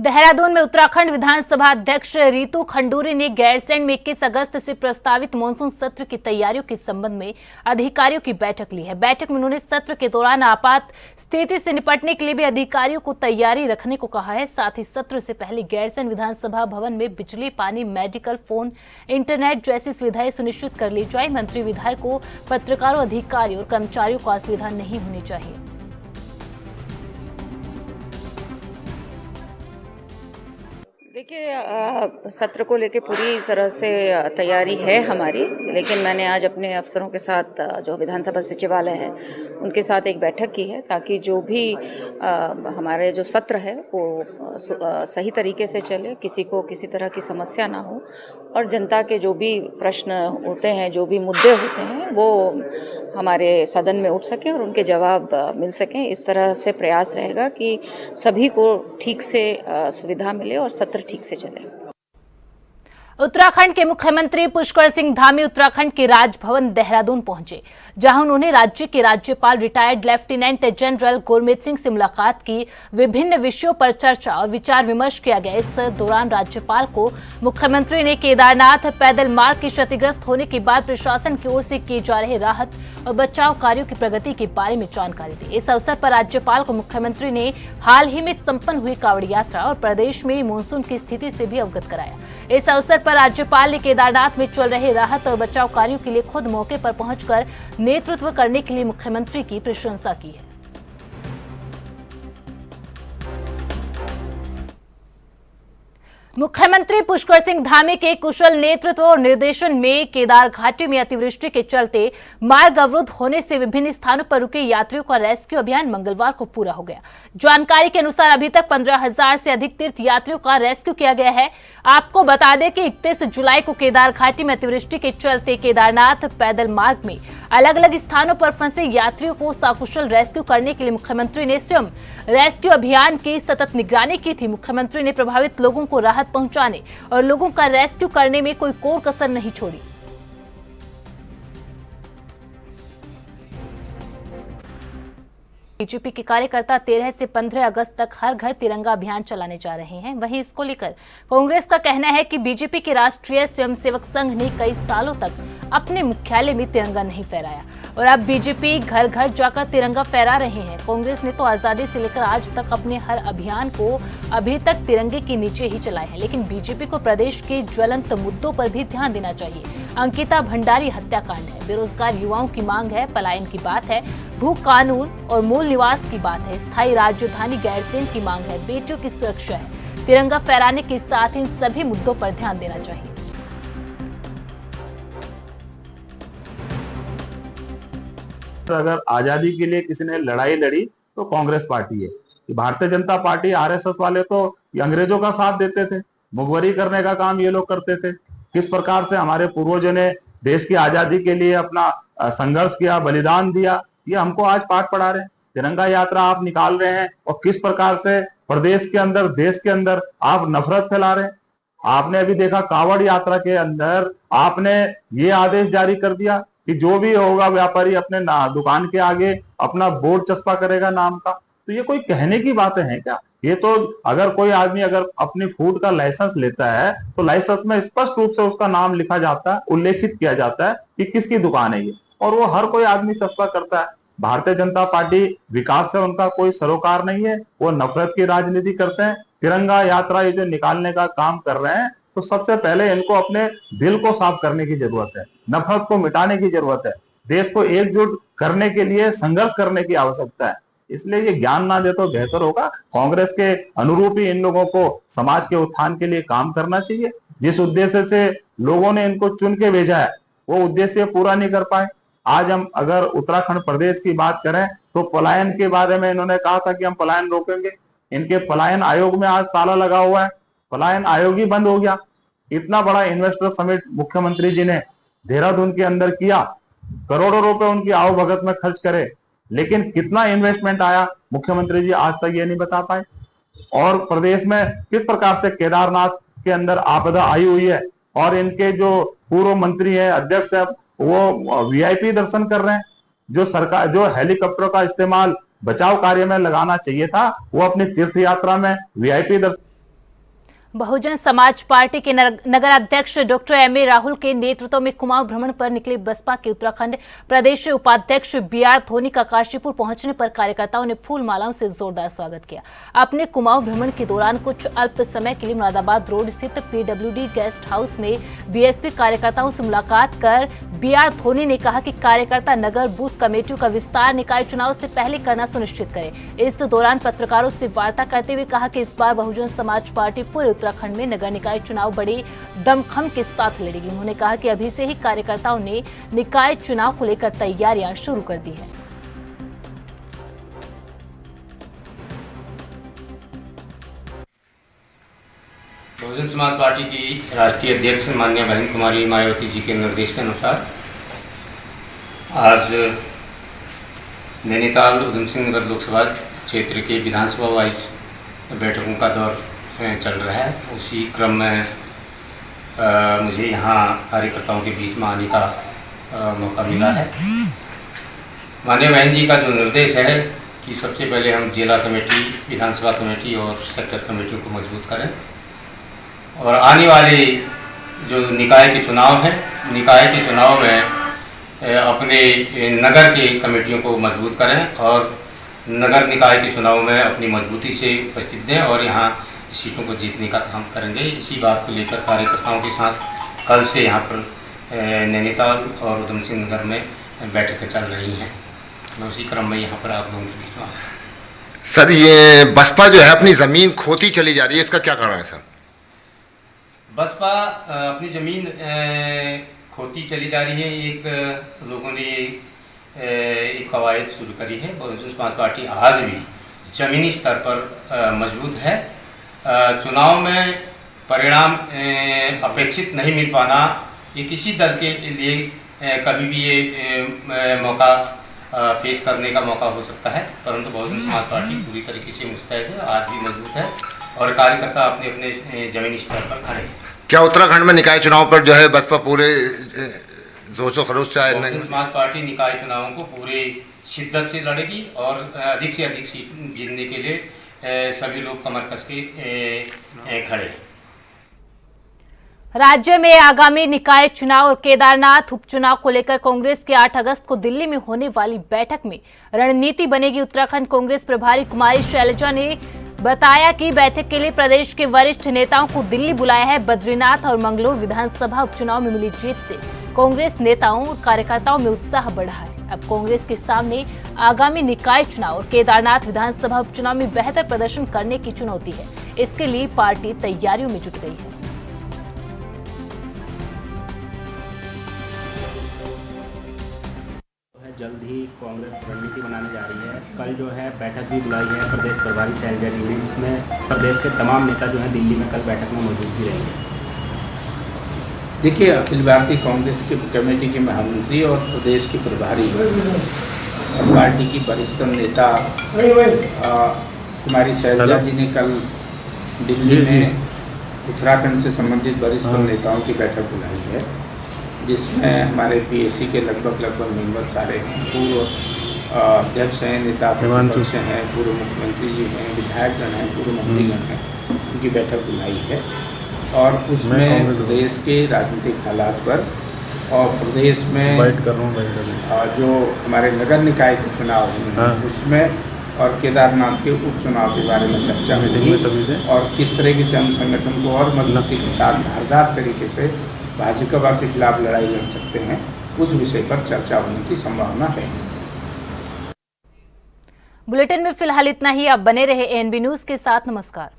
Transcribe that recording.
देहरादून में उत्तराखंड विधानसभा अध्यक्ष रितु खंडूरी ने गैरसैंण में 21 अगस्त से प्रस्तावित मानसून सत्र की तैयारियों के संबंध में अधिकारियों की बैठक ली है। बैठक में उन्होंने सत्र के दौरान आपात स्थिति से निपटने के लिए भी अधिकारियों को तैयारी रखने को कहा है। साथ ही सत्र से पहले गैरसैंण विधानसभा भवन में बिजली, पानी, मेडिकल, फोन, इंटरनेट जैसी सुविधाएं सुनिश्चित कर ली जाए। मंत्री, विधायकों, पत्रकारों, अधिकारियों और कर्मचारियों को असुविधा नहीं होनी चाहिए। देखिए, सत्र को लेके पूरी तरह से तैयारी है हमारी, लेकिन मैंने आज अपने अफसरों के साथ जो विधानसभा सचिवालय है उनके साथ एक बैठक की है ताकि जो भी हमारे जो सत्र है वो सही तरीके से चले, किसी को किसी तरह की समस्या ना हो और जनता के जो भी प्रश्न होते हैं, जो भी मुद्दे होते हैं वो हमारे सदन में उठ सके और उनके जवाब मिल सकें। इस तरह से प्रयास रहेगा कि सभी को ठीक से सुविधा मिले और सत्र ठीक से चले। उत्तराखंड के मुख्यमंत्री पुष्कर सिंह धामी उत्तराखंड के राजभवन देहरादून पहुंचे, जहां उन्होंने राज्य के राज्यपाल retired lieutenant general Gurmeet Singh से मुलाकात की। विभिन्न विषयों पर चर्चा और विचार विमर्श किया गया। इस दौरान राज्यपाल को मुख्यमंत्री ने केदारनाथ पैदल मार्ग के क्षतिग्रस्त होने के बाद प्रशासन की ओर से किए जा रहे राहत और बचाव कार्यों की प्रगति के बारे में जानकारी दी। इस अवसर पर राज्यपाल को मुख्यमंत्री ने हाल ही में संपन्न हुई कांवड़ यात्रा और प्रदेश में मानसून की स्थिति से भी अवगत कराया। इस अवसर पर राज्यपाल ने केदारनाथ में चल रहे राहत और बचाव कार्यों के लिए खुद मौके पर पहुंचकर नेतृत्व करने के लिए मुख्यमंत्री की प्रशंसा की है। मुख्यमंत्री पुष्कर सिंह धामी के कुशल नेतृत्व और निर्देशन में केदार घाटी में अतिवृष्टि के चलते मार्ग अवरुद्ध होने से विभिन्न स्थानों पर रुके यात्रियों का रेस्क्यू अभियान मंगलवार को पूरा हो गया। जानकारी के अनुसार अभी तक 15,000 से अधिक तीर्थ यात्रियों का रेस्क्यू किया गया है। आपको बता दें कि 31 जुलाई को केदार घाटी में अतिवृष्टि के चलते केदारनाथ पैदल मार्ग में अलग अलग स्थानों पर फंसे यात्रियों को सकुशल रेस्क्यू करने के लिए मुख्यमंत्री ने स्वयं रेस्क्यू अभियान की सतत निगरानी की थी। मुख्यमंत्री ने प्रभावित लोगों को राहत पहुंचाने और लोगों का रेस्क्यू करने में कोई कोर कसर नहीं छोड़ी। बीजेपी के कार्यकर्ता 13 से 15 अगस्त तक हर घर तिरंगा अभियान चलाने जा रहे हैं। वहीं इसको लेकर कांग्रेस का कहना है कि बीजेपी के राष्ट्रीय स्वयंसेवक संघ ने कई सालों तक अपने मुख्यालय में तिरंगा नहीं फहराया और अब बीजेपी घर घर जाकर तिरंगा फहरा रहे हैं। कांग्रेस ने तो आजादी से लेकर आज तक अपने हर अभियान को अभी तक तिरंगे के नीचे ही चलाए हैं, लेकिन बीजेपी को प्रदेश के ज्वलंत मुद्दों पर भी ध्यान देना चाहिए। अंकिता भंडारी हत्याकांड है, बेरोजगार युवाओं की मांग है, पलायन की बात है, भू कानून और मूल निवास की बात है, स्थायी राजधानी गैरसैंण की मांग है, बेटियों की सुरक्षा है। तिरंगा फहराने के साथ इन सभी मुद्दों पर ध्यान देना चाहिए। तो अगर आजादी के लिए किसी ने लड़ाई लड़ी तो कांग्रेस पार्टी है। भारतीय जनता पार्टी, आरएसएस वाले तो अंग्रेजों का साथ देते थे, मुखबरी करने का काम ये लोग करते थे। किस प्रकार से हमारे पूर्वजों ने देश की आजादी के लिए अपना संघर्ष किया, बलिदान दिया, ये हमको आज पाठ पढ़ा रहे हैं। तिरंगा यात्रा आप निकाल रहे हैं और किस प्रकार से प्रदेश के अंदर, देश के अंदर आप नफरत फैला रहे हैं। आपने अभी देखा कांवड़ यात्रा के अंदर आपने ये आदेश जारी कर दिया कि जो भी होगा व्यापारी अपने दुकान के आगे अपना बोर्ड चस्पा करेगा नाम का। तो ये कोई कहने की बातें हैं क्या? ये तो अगर कोई आदमी अगर अपनी फूड का लाइसेंस लेता है तो लाइसेंस में स्पष्ट रूप से उसका नाम लिखा जाता है, उल्लेखित किया जाता है कि किसकी दुकान है ये, और वो हर कोई आदमी चस्पा करता है। भारतीय जनता पार्टी विकास से उनका कोई सरोकार नहीं है, वो नफरत की राजनीति करते हैं। तिरंगा यात्रा ये जो निकालने का काम कर रहे हैं, तो सबसे पहले इनको अपने दिल को साफ करने की जरूरत है, नफरत को मिटाने की जरूरत है, देश को एकजुट करने के लिए संघर्ष करने की आवश्यकता है। इसलिए ये ज्ञान ना दे तो बेहतर होगा। कांग्रेस के अनुरूप ही इन लोगों को समाज के उत्थान के लिए काम करना चाहिए। जिस उद्देश्य से लोगों ने इनको चुन के भेजा है वो उद्देश्य पूरा नहीं कर पाए। आज हम अगर उत्तराखंड प्रदेश की बात करें तो पलायन के बारे में इन्होंने कहा था कि हम पलायन रोकेंगे। इनके पलायन आयोग में आज ताला लगा हुआ है, पलायन आयोग ही बंद हो गया। इतना बड़ा इन्वेस्टर समिट मुख्यमंत्री जी ने देहरादून के अंदर किया, करोड़ों रुपए उनकी आओ भगत में खर्च करे, लेकिन कितना इन्वेस्टमेंट आया मुख्यमंत्री जी आज तक ये नहीं बता पाए। और प्रदेश में किस प्रकार से केदारनाथ के अंदर आपदा आई हुई है और इनके जो पूर्व मंत्री है, अध्यक्ष है, वो वीआईपी दर्शन कर रहे हैं। जो सरकार जो हेलीकॉप्टर का इस्तेमाल बचाव कार्य में लगाना चाहिए था वो अपनी तीर्थ यात्रा में वीआईपी दर्शन बहुजन समाज पार्टी के नगर अध्यक्ष डॉक्टर एम.ए. राहुल के नेतृत्व में कुमाऊं भ्रमण पर निकले बसपा के उत्तराखंड प्रदेश उपाध्यक्ष बी.आर. धोनी का काशीपुर पहुंचने पर कार्यकर्ताओं ने फूल मालाओं से जोरदार स्वागत किया। अपने कुमाऊं भ्रमण के दौरान कुछ अल्प समय के लिए मुरादाबाद रोड स्थित पीडब्ल्यूडी गेस्ट हाउस में बीएसपी कार्यकर्ताओं से मुलाकात कर बी.आर. धोनी ने कहा कि कार्यकर्ता नगर बूथ कमेटियों का विस्तार निकाय चुनाव से पहले करना सुनिश्चित करें। इस दौरान पत्रकारों से वार्ता करते हुए कहा कि इस बार बहुजन समाज पार्टी पूरे उत्तराखंड में नगर निकाय चुनाव बड़ी दमखम के साथ लड़ेगी। उन्होंने कहा कि अभी से ही कार्यकर्ताओं ने निकाय चुनाव को लेकर तैयारियां शुरू कर दी है। बहुजन समाज पार्टी की राष्ट्रीय अध्यक्ष माननीय बहन कुमारी मायावती जी के निर्देश के अनुसार आज नैनीताल उधम सिंह नगर लोकसभा क्षेत्र के विधानसभा वाइज बैठकों का दौर चल रहा है। उसी क्रम में मुझे यहाँ कार्यकर्ताओं के बीच में आने का मौका मिला है। माननीय बहन जी का जो निर्देश है कि सबसे पहले हम जिला कमेटी, विधानसभा कमेटी और सेक्टर कमेटियों को मजबूत करें और आने वाले जो निकाय के चुनाव हैं, निकाय के चुनाव में अपने नगर के कमेटियों को मजबूत करें और नगर निकाय के चुनाव में अपनी मजबूती से उपस्थित दें और यहाँ सीटों को जीतने का काम करेंगे। इसी बात को लेकर कार्यकर्ताओं के साथ कल से यहाँ पर नैनीताल और उधम सिंह नगर में बैठकें चल रही हैं। मैं उसी क्रम में यहाँ पर आप लोगों के बीच में आया। सर, ये बसपा जो है अपनी ज़मीन खोती चली जा रही है, इसका क्या कारण है सर? बसपा अपनी ज़मीन खोती चली जा रही है। एक लोगों ने एक कवायद शुरू करी है। बहुजन समाज पार्टी आज भी ज़मीनी स्तर पर मजबूत है। चुनाव में परिणाम अपेक्षित नहीं मिल पाना ये किसी दल के लिए कभी भी ये मौका फेस करने का मौका हो सकता है, परंतु बहुजन समाज पार्टी पूरी तरीके से मुस्तैद है, आज भी मजबूत है और कार्यकर्ता अपने अपने जमीनी स्तर पर खड़े हैं। क्या उत्तराखंड में निकाय चुनाव पर जो है बसपा पूरे जोशो खरोश से आए? बहुजन समाज पार्टी निकाय चुनावों को पूरे शिद्दत से लड़ेगी और अधिक से अधिक सीट जीतने के लिए सभी लोग कमर कस के खड़े हैं। राज्य में आगामी निकाय चुनाव और केदारनाथ उपचुनाव को लेकर कांग्रेस के 8 अगस्त को दिल्ली में होने वाली बैठक में रणनीति बनेगी। उत्तराखंड कांग्रेस प्रभारी कुमारी शैलजा ने बताया कि बैठक के लिए प्रदेश के वरिष्ठ नेताओं को दिल्ली बुलाया है। बद्रीनाथ और मंगलोर विधानसभा उपचुनाव में मिली जीत से कांग्रेस नेताओं और कार्यकर्ताओं में उत्साह बढ़ा है। अब कांग्रेस के सामने आगामी निकाय चुनाव और केदारनाथ विधानसभा उपचुनाव में बेहतर प्रदर्शन करने की चुनौती है। इसके लिए पार्टी तैयारियों में जुट गई है। जल्द ही कांग्रेस रणनीति बनाने जा रही है। कल जो है बैठक भी बुलाई है प्रदेश प्रभारी शैलजा जी ने, जिसमें प्रदेश के तमाम नेता जो हैं दिल्ली में कल बैठक में मौजूद भी रहेंगे। देखिए, अखिल भारतीय कांग्रेस की कमेटी के महामंत्री और प्रदेश के प्रभारी और पार्टी की वरिष्ठ नेता कुमारी शैलजा जी ने कल दिल्ली में उत्तराखंड से संबंधित वरिष्ठ नेताओं की बैठक बुलाई है, जिसमें हमारे पीएसी के लगभग मेंबर सारे हैं। पूर्व अध्यक्ष हैं, नेता प्रतिपक्ष हैं, पूर्व मुख्यमंत्री जी हैं, विधायकगण हैं, पूर्व मंत्रीगण हैं, उनकी बैठक बुलाई है और उसमें प्रदेश के राजनीतिक हालात पर और प्रदेश में जो हमारे नगर निकाय के चुनाव हैं उसमें और केदारनाथ के उपचुनाव के बारे में चर्चा होगी और किस तरीके से हम संगठन को और मजबूती के साथ धारदार तरीके से भाजपा के खिलाफ लड़ाई लड़ सकते हैं, उस विषय पर चर्चा होने की संभावना है। बुलेटिन में फिलहाल इतना ही। आप बने रहे एएनबी न्यूज के साथ। नमस्कार।